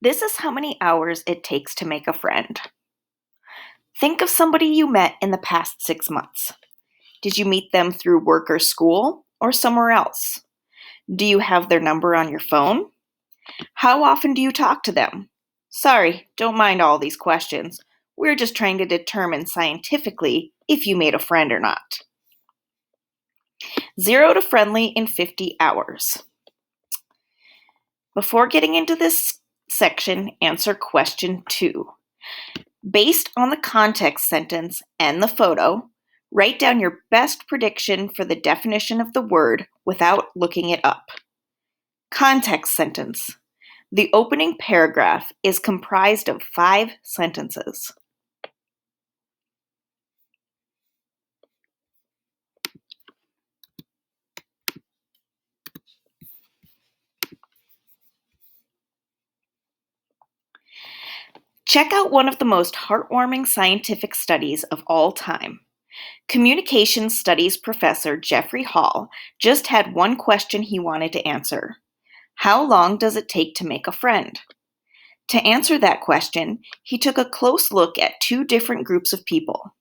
This is how many hours it takes to make a friend. Think of somebody you met in the past 6 months. Did you meet them through work or school or somewhere else? Do you have their number on your phone? How often do you talk to them? Sorry, don't mind all these questions. We're just trying to determine scientifically if you made a friend or not. 0 to friendly in 50 hours. Before getting into this section, answer question 2. Based on the context sentence and the photo, write down your best prediction for the definition of the word without looking it up. Context sentence. The opening paragraph is comprised of 5 sentences. Check out one of the most heartwarming scientific studies of all time. Communications studies professor Jeffrey Hall just had one question he wanted to answer. How long does it take to make a friend? To answer that question, he took a close look at 2 different groups of people.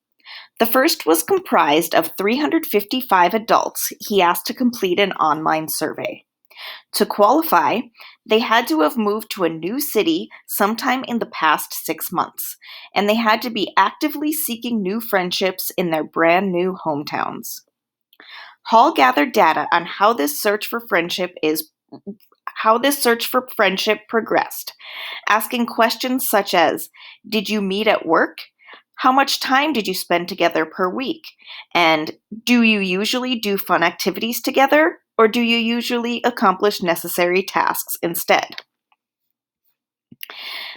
The first was comprised of 355 adults he asked to complete an online survey. To qualify, they had to have moved to a new city sometime in the past 6 months, and they had to be actively seeking new friendships in their brand new hometowns. Hall gathered data on how this search for friendship progressed, asking questions such as, did you meet at work? How much time did you spend together per week? And do you usually do fun activities together, or do you usually accomplish necessary tasks instead?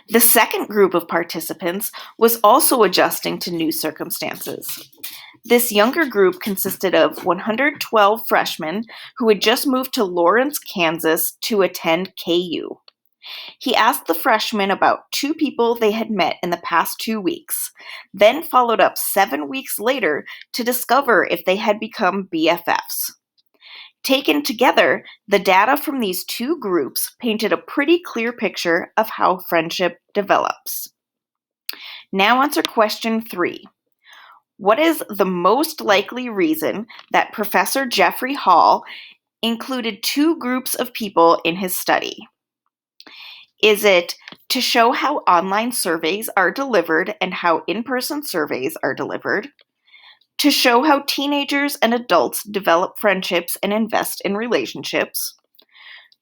The second group of participants was also adjusting to new circumstances. This younger group consisted of 112 freshmen who had just moved to Lawrence, Kansas to attend KU. He asked the freshmen about 2 people they had met in the past 2 weeks, then followed up 7 weeks later to discover if they had become BFFs. Taken together, the data from these 2 groups painted a pretty clear picture of how friendship develops. Now answer question 3. What is the most likely reason that Professor Jeffrey Hall included 2 groups of people in his study? Is it to show how online surveys are delivered and how in-person surveys are delivered? To show how teenagers and adults develop friendships and invest in relationships?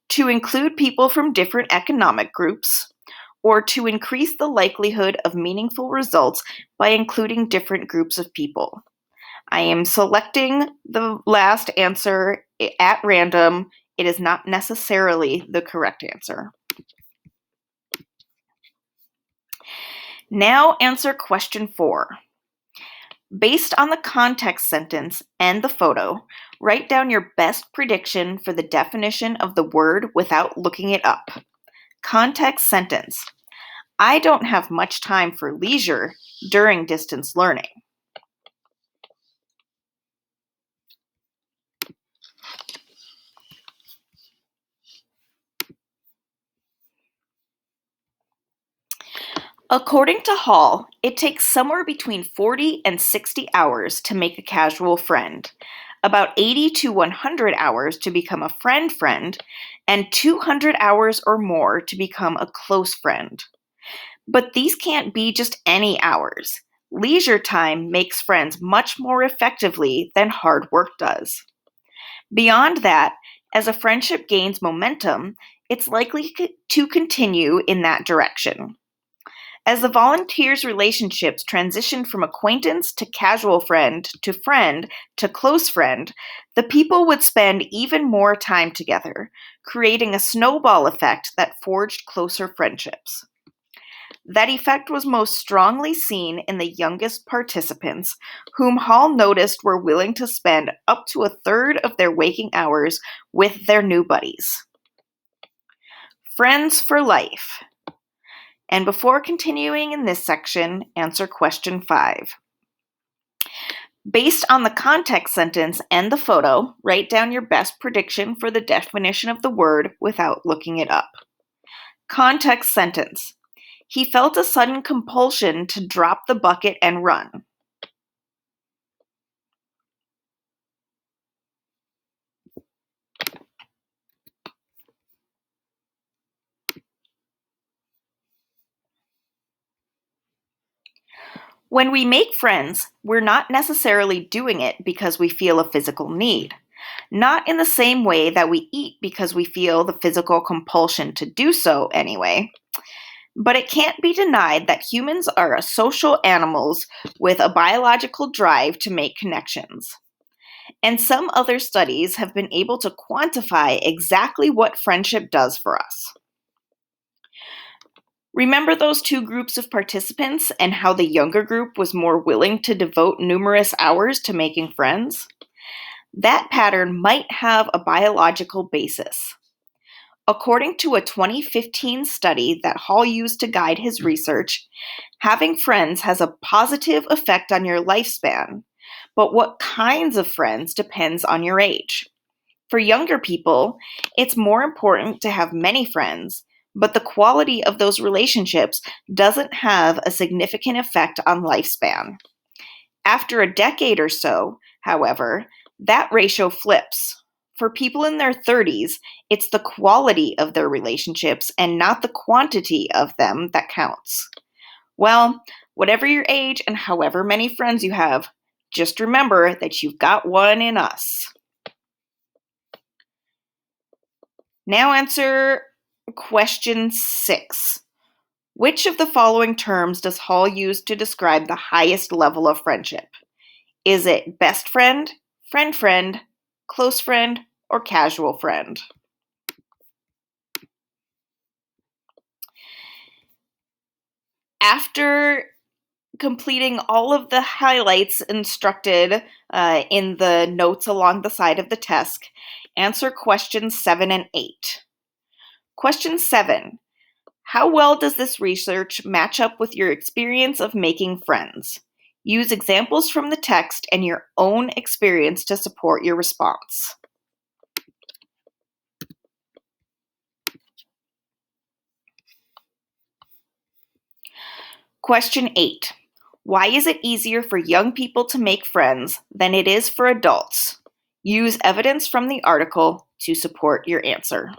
To include people from different economic groups? Or to increase the likelihood of meaningful results by including different groups of people? I am selecting the last answer at random. It is not necessarily the correct answer. Now answer question 4. Based on the context sentence and the photo, write down your best prediction for the definition of the word without looking it up. Context sentence. I don't have much time for leisure during distance learning. According to Hall, it takes somewhere between 40 and 60 hours to make a casual friend, about 80 to 100 hours to become a friend, and 200 hours or more to become a close friend. But these can't be just any hours. Leisure time makes friends much more effectively than hard work does. Beyond that, as a friendship gains momentum, it's likely to continue in that direction. As the volunteers' relationships transitioned from acquaintance to casual friend to close friend, the people would spend even more time together, creating a snowball effect that forged closer friendships. That effect was most strongly seen in the youngest participants, whom Hall noticed were willing to spend up to a third of their waking hours with their new buddies. Friends for life. And before continuing in this section, answer question 5. Based on the context sentence and the photo, write down your best prediction for the definition of the word without looking it up. Context sentence. He felt a sudden compulsion to drop the bucket and run. When we make friends, we're not necessarily doing it because we feel a physical need. Not in the same way that we eat because we feel the physical compulsion to do so anyway. But it can't be denied that humans are social animals with a biological drive to make connections. And some other studies have been able to quantify exactly what friendship does for us. Remember those two groups of participants and how the younger group was more willing to devote numerous hours to making friends? That pattern might have a biological basis. According to a 2015 study that Hall used to guide his research, having friends has a positive effect on your lifespan, but what kinds of friends depends on your age. For younger people, it's more important to have many friends, but the quality of those relationships doesn't have a significant effect on lifespan. After a decade or so, however, that ratio flips. For people in their 30s, it's the quality of their relationships and not the quantity of them that counts. Well, whatever your age and however many friends you have, just remember that you've got one in us. Now answer question 6. Which of the following terms does Hall use to describe the highest level of friendship? Is it best friend, friend, close friend, or casual friend? After completing all of the highlights instructed in the notes along the side of the test, answer questions 7 and 8. Question 7. How well does this research match up with your experience of making friends? Use examples from the text and your own experience to support your response. Question 8. Why is it easier for young people to make friends than it is for adults? Use evidence from the article to support your answer.